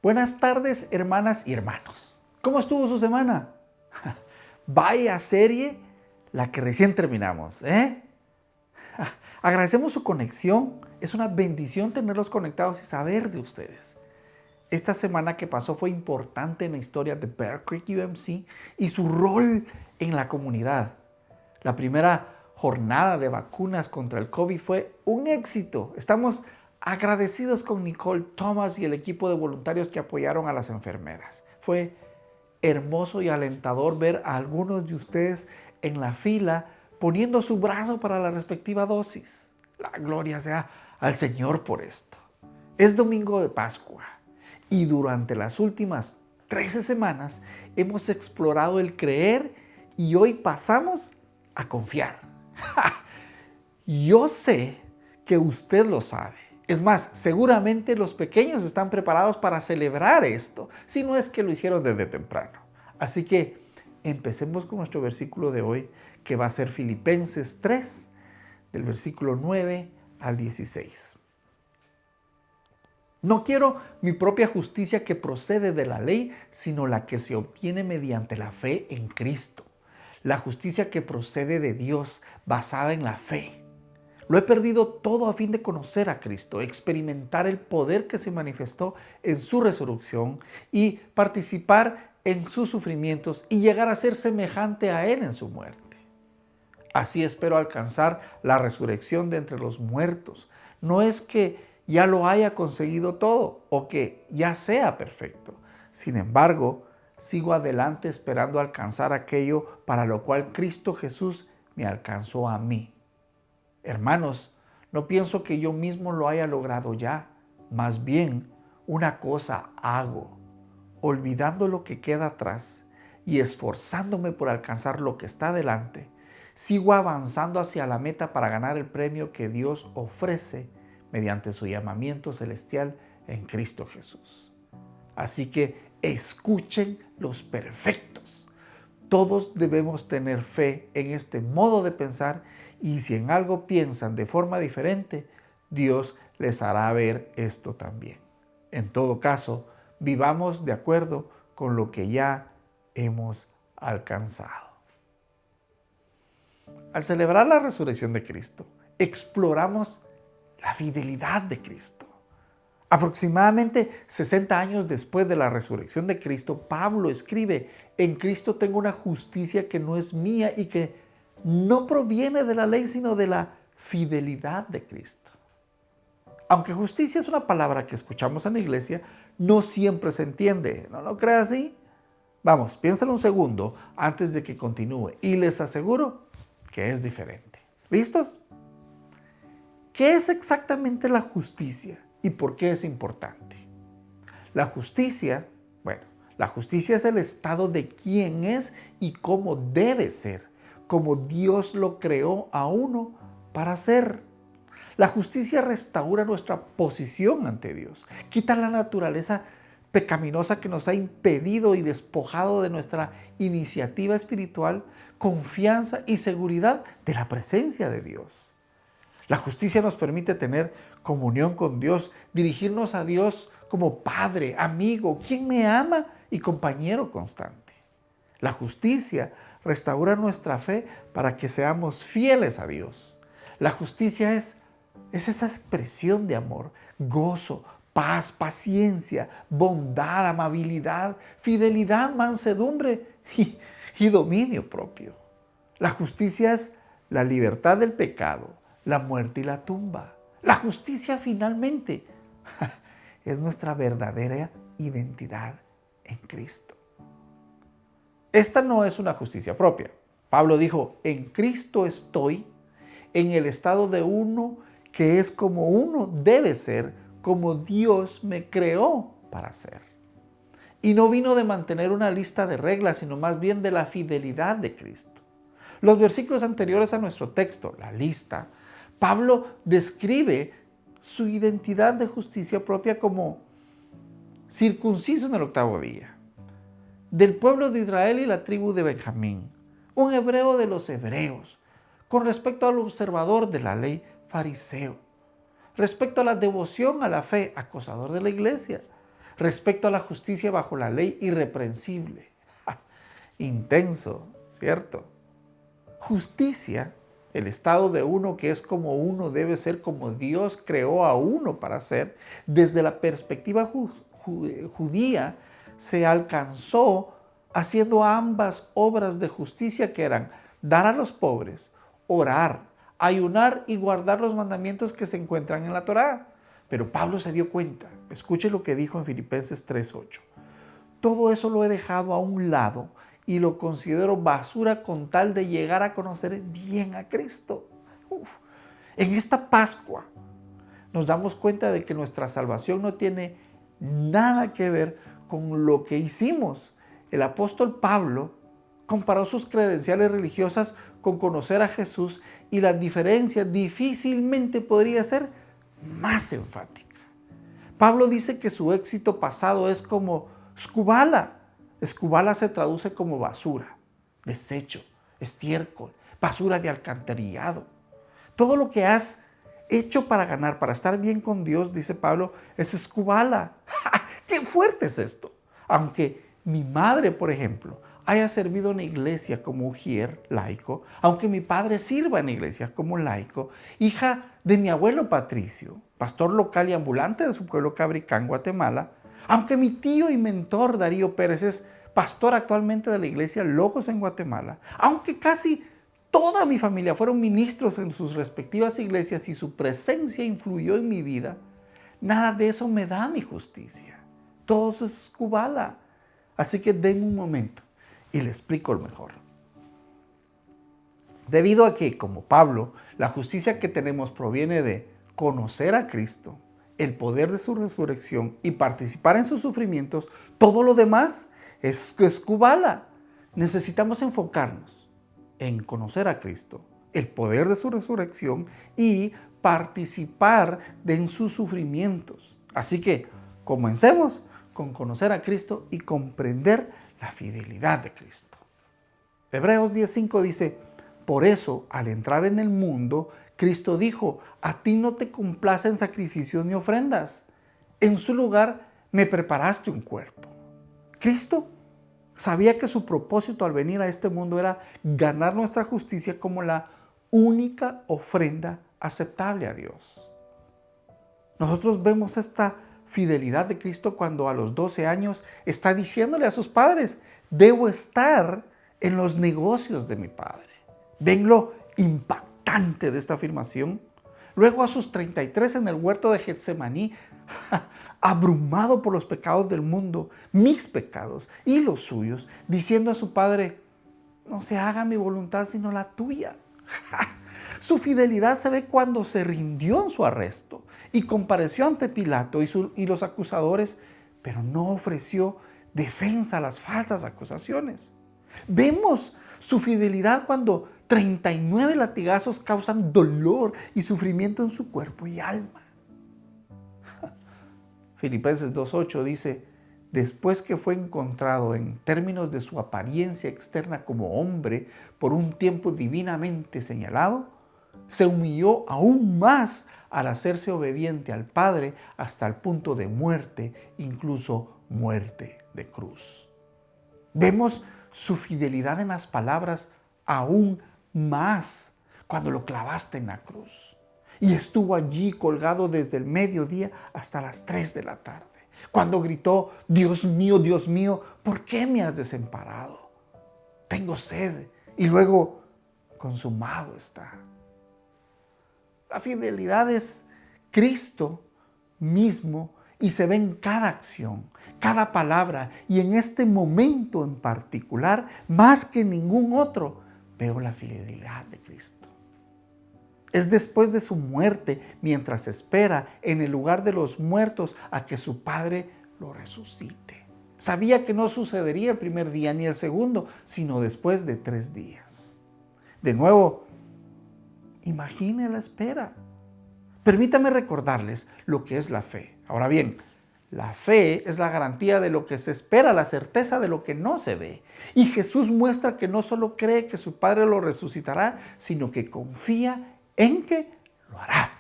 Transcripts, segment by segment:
Buenas tardes, hermanas y hermanos. ¿Cómo estuvo su semana? Vaya serie la que recién terminamos, ¿eh? Agradecemos su conexión. Es una bendición tenerlos conectados y saber de ustedes. Esta semana que pasó fue importante en la historia de Bear Creek UMC y su rol en la comunidad. La primera jornada de vacunas contra el COVID fue un éxito. Estamos agradecidos con Nicole Thomas y el equipo de voluntarios que apoyaron a las enfermeras. Fue hermoso y alentador ver a algunos de ustedes en la fila poniendo su brazo para la respectiva dosis. La gloria sea al Señor por esto. Es domingo de Pascua y durante las últimas 13 semanas hemos explorado el creer y hoy pasamos a confiar. Yo sé que usted lo sabe. Es más, seguramente los pequeños están preparados para celebrar esto, si no es que lo hicieron desde temprano. Así que empecemos con nuestro versículo de hoy, que va a ser Filipenses 3, del versículo 9 al 16. No quiero mi propia justicia que procede de la ley, sino la que se obtiene mediante la fe en Cristo. La justicia que procede de Dios, basada en la fe. Lo he perdido todo a fin de conocer a Cristo, experimentar el poder que se manifestó en su resurrección y participar en sus sufrimientos y llegar a ser semejante a Él en su muerte. Así espero alcanzar la resurrección de entre los muertos. No es que ya lo haya conseguido todo o que ya sea perfecto. Sin embargo, sigo adelante esperando alcanzar aquello para lo cual Cristo Jesús me alcanzó a mí. Hermanos, no pienso que yo mismo lo haya logrado ya. Más bien, una cosa hago, olvidando lo que queda atrás y esforzándome por alcanzar lo que está delante. Sigo avanzando hacia la meta para ganar el premio que Dios ofrece mediante su llamamiento celestial en Cristo Jesús. Así que escuchen los perfectos. Todos debemos tener fe en este modo de pensar y si en algo piensan de forma diferente, Dios les hará ver esto también. En todo caso, vivamos de acuerdo con lo que ya hemos alcanzado. Al celebrar la resurrección de Cristo, exploramos la fidelidad de Cristo. Aproximadamente 60 años después de la resurrección de Cristo, Pablo escribe: en Cristo tengo una justicia que no es mía y que no proviene de la ley, sino de la fidelidad de Cristo. Aunque justicia es una palabra que escuchamos en la iglesia, no siempre se entiende. ¿No lo cree así? Vamos, piénsalo un segundo antes de que continúe y les aseguro que es diferente. ¿Listos? ¿Qué es exactamente la justicia y por qué es importante? La justicia es el estado de quién es y cómo debe ser, como Dios lo creó a uno para ser. La justicia restaura nuestra posición ante Dios, quita la naturaleza pecaminosa que nos ha impedido y despojado de nuestra iniciativa espiritual, confianza y seguridad de la presencia de Dios. La justicia nos permite tener comunión con Dios, dirigirnos a Dios como Padre, amigo, quien me ama y compañero constante. La justicia restaura nuestra fe para que seamos fieles a Dios. La justicia es esa expresión de amor, gozo, paz, paciencia, bondad, amabilidad, fidelidad, mansedumbre y dominio propio. La justicia es la libertad del pecado, la muerte y la tumba. La justicia finalmente es nuestra verdadera identidad en Cristo. Esta no es una justicia propia. Pablo dijo: en Cristo estoy, en el estado de uno que es como uno debe ser, como Dios me creó para ser. Y no vino de mantener una lista de reglas, sino más bien de la fidelidad de Cristo. Los versículos anteriores a nuestro texto, la lista, Pablo describe su identidad de justicia propia como circunciso en el 8º día, del pueblo de Israel y la tribu de Benjamín, un hebreo de los hebreos, con respecto al observador de la ley, fariseo, respecto a la devoción a la fe, acosador de la iglesia, respecto a la justicia bajo la ley irreprensible. Intenso, ¿cierto? Justicia, el estado de uno que es como uno debe ser, como Dios creó a uno para ser, desde la perspectiva judía se alcanzó haciendo ambas obras de justicia que eran dar a los pobres, orar, ayunar y guardar los mandamientos que se encuentran en la Torá. Pero Pablo se dio cuenta, escuche lo que dijo en Filipenses 3:8. Todo eso lo he dejado a un lado y lo considero basura con tal de llegar a conocer bien a Cristo. En esta Pascua nos damos cuenta de que nuestra salvación no tiene nada que ver con lo que hicimos. El apóstol Pablo comparó sus credenciales religiosas con conocer a Jesús y la diferencia difícilmente podría ser más enfática. Pablo dice que su éxito pasado es como skubala. Skubala se traduce como basura, desecho, estiércol, basura de alcantarillado. Todo lo que has hecho para ganar, para estar bien con Dios, dice Pablo, es skubala. ¡Qué fuerte es esto! Aunque mi madre, por ejemplo, haya servido en la iglesia como ujier, laico, aunque mi padre sirva en la iglesia como laico, hija de mi abuelo Patricio, pastor local y ambulante de su pueblo Cabricán, Guatemala, aunque mi tío y mentor Darío Pérez es pastor actualmente de la iglesia Logos en Guatemala, aunque casi toda mi familia fueron ministros en sus respectivas iglesias y su presencia influyó en mi vida, nada de eso me da mi justicia. Todo eso es skubala. Así que denme un momento y le explico lo mejor. Debido a que, como Pablo, la justicia que tenemos proviene de conocer a Cristo, el poder de su resurrección y participar en sus sufrimientos, todo lo demás es skubala. Necesitamos enfocarnos en conocer a Cristo, el poder de su resurrección y participar en sus sufrimientos. Así que comencemos con conocer a Cristo y comprender la fidelidad de Cristo. Hebreos 10:5 dice, por eso, al entrar en el mundo, Cristo dijo, a ti no te complacen sacrificios ni ofrendas. En su lugar, me preparaste un cuerpo. Cristo sabía que su propósito al venir a este mundo era ganar nuestra justicia como la única ofrenda aceptable a Dios. Nosotros vemos esta fidelidad de Cristo cuando a los 12 años está diciéndole a sus padres, debo estar en los negocios de mi Padre. ¿Ven lo impactante de esta afirmación? Luego a sus 33 en el huerto de Getsemaní, abrumado por los pecados del mundo, mis pecados y los suyos, diciendo a su Padre, no se haga mi voluntad sino la tuya. Su fidelidad se ve cuando se rindió en su arresto y compareció ante Pilato y los acusadores, pero no ofreció defensa a las falsas acusaciones. Vemos su fidelidad cuando 39 latigazos causan dolor y sufrimiento en su cuerpo y alma. Filipenses 2:8 dice, después que fue encontrado en términos de su apariencia externa como hombre por un tiempo divinamente señalado, se humilló aún más al hacerse obediente al Padre hasta el punto de muerte, incluso muerte de cruz. Vemos su fidelidad en las palabras aún más cuando lo clavaste en la cruz. Y estuvo allí colgado desde el mediodía hasta las 3 de la tarde. Cuando gritó, Dios mío, ¿por qué me has desamparado? Tengo sed. Y luego, consumado está. La fidelidad es Cristo mismo y se ve en cada acción, cada palabra y en este momento en particular, más que ningún otro, veo la fidelidad de Cristo. Es después de su muerte, mientras espera en el lugar de los muertos a que su Padre lo resucite. Sabía que no sucedería el primer día ni el segundo, sino después de 3 días. De nuevo, imagine la espera. Permítame recordarles lo que es la fe. Ahora bien, la fe es la garantía de lo que se espera, la certeza de lo que no se ve. Y Jesús muestra que no solo cree que su Padre lo resucitará, sino que confía en que lo hará.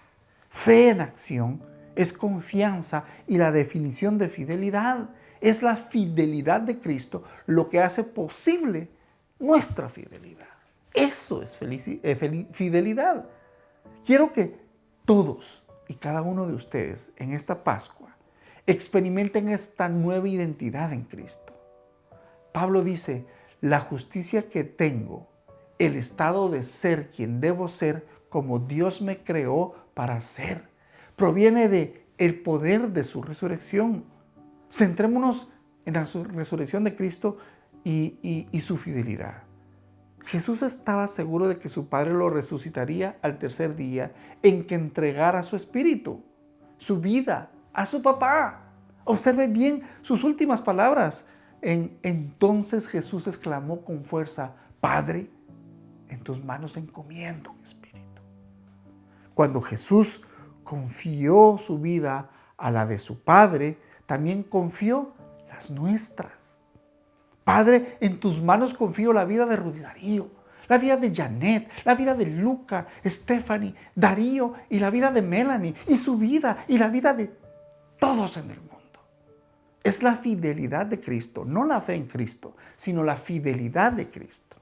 Fe en acción es confianza y la definición de fidelidad. Es la fidelidad de Cristo lo que hace posible nuestra fidelidad. Eso es fidelidad. Quiero que todos y cada uno de ustedes en esta Pascua experimenten esta nueva identidad en Cristo. Pablo dice, la justicia que tengo, el estado de ser quien debo ser como Dios me creó para ser, proviene de el poder de su resurrección. Centrémonos en la resurrección de Cristo y su fidelidad. Jesús estaba seguro de que su Padre lo resucitaría al tercer día en que entregara su espíritu, su vida, a su papá. Observe bien sus últimas palabras. Entonces Jesús exclamó con fuerza, Padre, en tus manos encomiendo mi espíritu. Cuando Jesús confió su vida a la de su Padre, también confió las nuestras. Padre, en tus manos confío la vida de Rudy Darío, la vida de Janet, la vida de Luca, Stephanie, Darío y la vida de Melanie y su vida y la vida de todos en el mundo. Es la fidelidad de Cristo, no la fe en Cristo, sino la fidelidad de Cristo.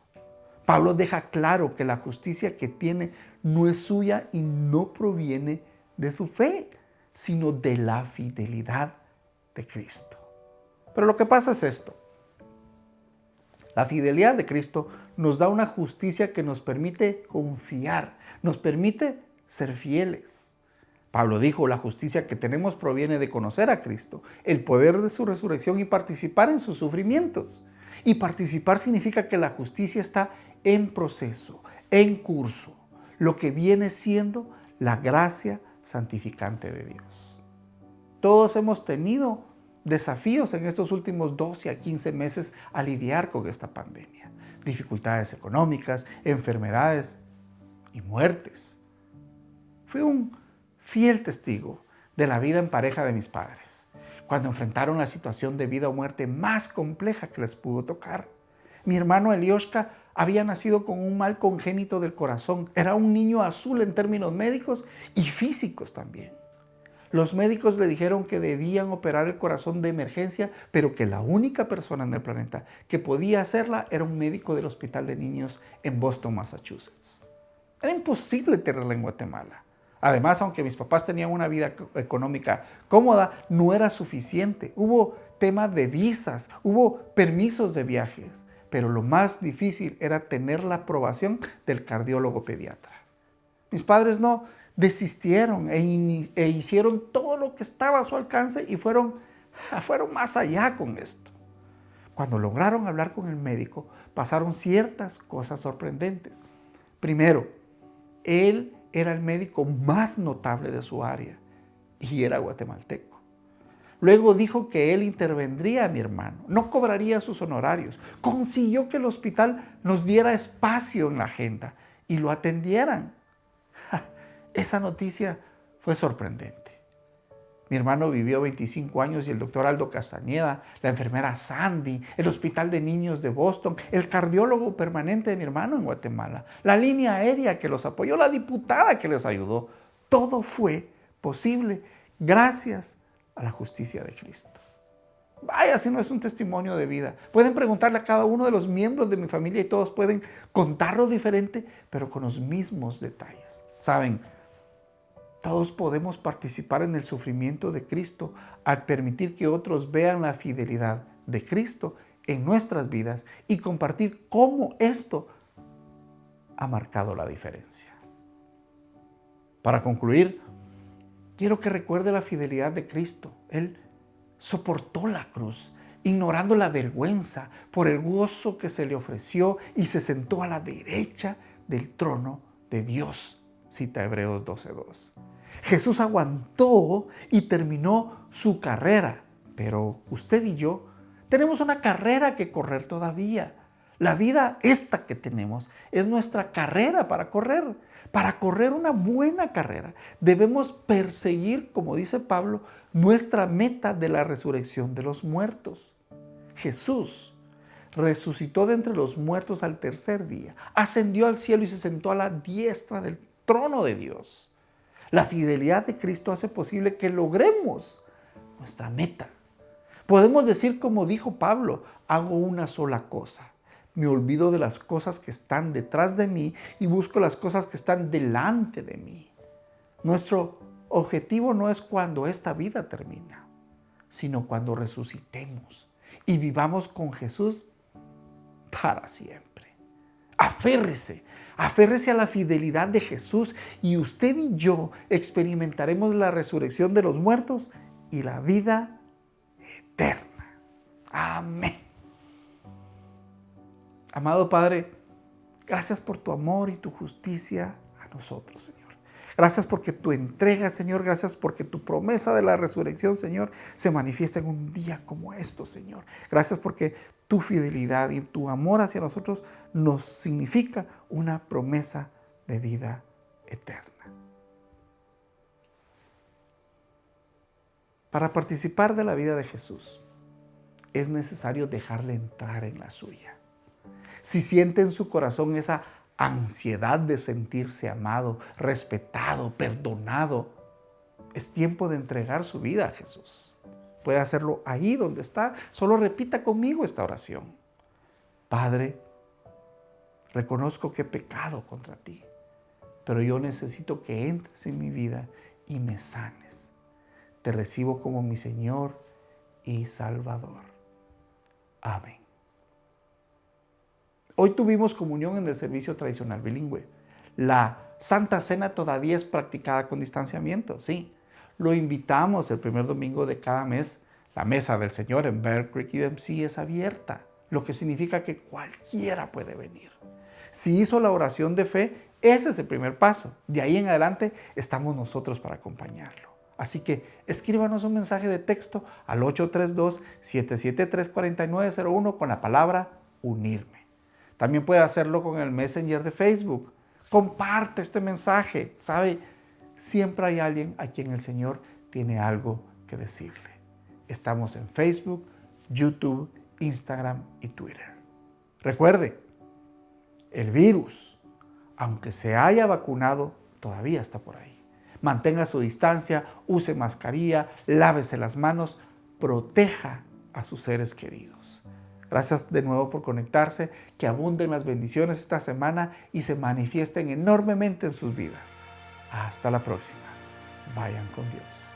Pablo deja claro que la justicia que tiene no es suya y no proviene de su fe, sino de la fidelidad de Cristo. Pero lo que pasa es esto. La fidelidad de Cristo nos da una justicia que nos permite confiar, nos permite ser fieles. Pablo dijo, la justicia que tenemos proviene de conocer a Cristo, el poder de su resurrección y participar en sus sufrimientos. Y participar significa que la justicia está en proceso, en curso, lo que viene siendo la gracia santificante de Dios. Todos hemos tenido desafíos en estos últimos 12 a 15 meses a lidiar con esta pandemia. Dificultades económicas, enfermedades y muertes. Fui un fiel testigo de la vida en pareja de mis padres, cuando enfrentaron la situación de vida o muerte más compleja que les pudo tocar. Mi hermano Elioshka había nacido con un mal congénito del corazón. Era un niño azul en términos médicos y físicos también. Los médicos le dijeron que debían operar el corazón de emergencia, pero que la única persona en el planeta que podía hacerla era un médico del Hospital de Niños en Boston, Massachusetts. Era imposible tenerla en Guatemala. Además, aunque mis papás tenían una vida económica cómoda, no era suficiente. Hubo temas de visas, hubo permisos de viajes, pero lo más difícil era tener la aprobación del cardiólogo pediatra. Mis padres no desistieron e hicieron todo lo que estaba a su alcance y fueron más allá con esto. Cuando lograron hablar con el médico, pasaron ciertas cosas sorprendentes. Primero, él era el médico más notable de su área y era guatemalteco. Luego dijo que él intervendría a mi hermano, no cobraría sus honorarios, consiguió que el hospital nos diera espacio en la agenda y lo atendieran. Esa noticia fue sorprendente. Mi hermano vivió 25 años y el doctor Aldo Castañeda, la enfermera Sandy, el Hospital de Niños de Boston, el cardiólogo permanente de mi hermano en Guatemala, la línea aérea que los apoyó, la diputada que les ayudó. Todo fue posible gracias a la justicia de Cristo. Vaya, si no es un testimonio de vida. Pueden preguntarle a cada uno de los miembros de mi familia y todos pueden contarlo diferente, pero con los mismos detalles. ¿Saben? Todos podemos participar en el sufrimiento de Cristo al permitir que otros vean la fidelidad de Cristo en nuestras vidas y compartir cómo esto ha marcado la diferencia. Para concluir, quiero que recuerde la fidelidad de Cristo. Él soportó la cruz, ignorando la vergüenza por el gozo que se le ofreció y se sentó a la derecha del trono de Dios. Cita Hebreos 12:2. Jesús aguantó y terminó su carrera, pero usted y yo tenemos una carrera que correr todavía. La vida esta que tenemos es nuestra carrera para correr. Para correr una buena carrera debemos perseguir, como dice Pablo, nuestra meta de la resurrección de los muertos. Jesús resucitó de entre los muertos al tercer día, ascendió al cielo y se sentó a la diestra del trono de Dios. La fidelidad de Cristo hace posible que logremos nuestra meta. Podemos decir como dijo Pablo, hago una sola cosa. Me olvido de las cosas que están detrás de mí y busco las cosas que están delante de mí. Nuestro objetivo no es cuando esta vida termina, sino cuando resucitemos y vivamos con Jesús para siempre. Aférrese a la fidelidad de Jesús y usted y yo experimentaremos la resurrección de los muertos y la vida eterna. Amén. Amado Padre, gracias por tu amor y tu justicia a nosotros, Señor. Gracias porque tu entrega, Señor. Gracias porque tu promesa de la resurrección, Señor, se manifiesta en un día como estos, Señor. Gracias porque tu fidelidad y tu amor hacia nosotros nos significa una promesa de vida eterna. Para participar de la vida de Jesús, es necesario dejarle entrar en la suya. Si siente en su corazón esa ansiedad de sentirse amado, respetado, perdonado, es tiempo de entregar su vida a Jesús. Puede hacerlo ahí donde está. Solo repita conmigo esta oración. Padre, reconozco que he pecado contra ti, pero yo necesito que entres en mi vida y me sanes. Te recibo como mi Señor y Salvador. Amén. Hoy tuvimos comunión en el servicio tradicional bilingüe. La Santa Cena todavía es practicada con distanciamiento, sí. Lo invitamos el primer domingo de cada mes. La mesa del Señor en Bear Creek UMC es abierta, lo que significa que cualquiera puede venir. Si hizo la oración de fe, ese es el primer paso. De ahí en adelante estamos nosotros para acompañarlo. Así que escríbanos un mensaje de texto al 832-773-4901 con la palabra unirme. También puede hacerlo con el Messenger de Facebook. Comparte este mensaje. ¿Sabe? Siempre hay alguien a quien el Señor tiene algo que decirle. Estamos en Facebook, YouTube, Instagram y Twitter. Recuerde, el virus, aunque se haya vacunado, todavía está por ahí. Mantenga su distancia, use mascarilla, lávese las manos, proteja a sus seres queridos. Gracias de nuevo por conectarse, que abunden las bendiciones esta semana y se manifiesten enormemente en sus vidas. Hasta la próxima. Vayan con Dios.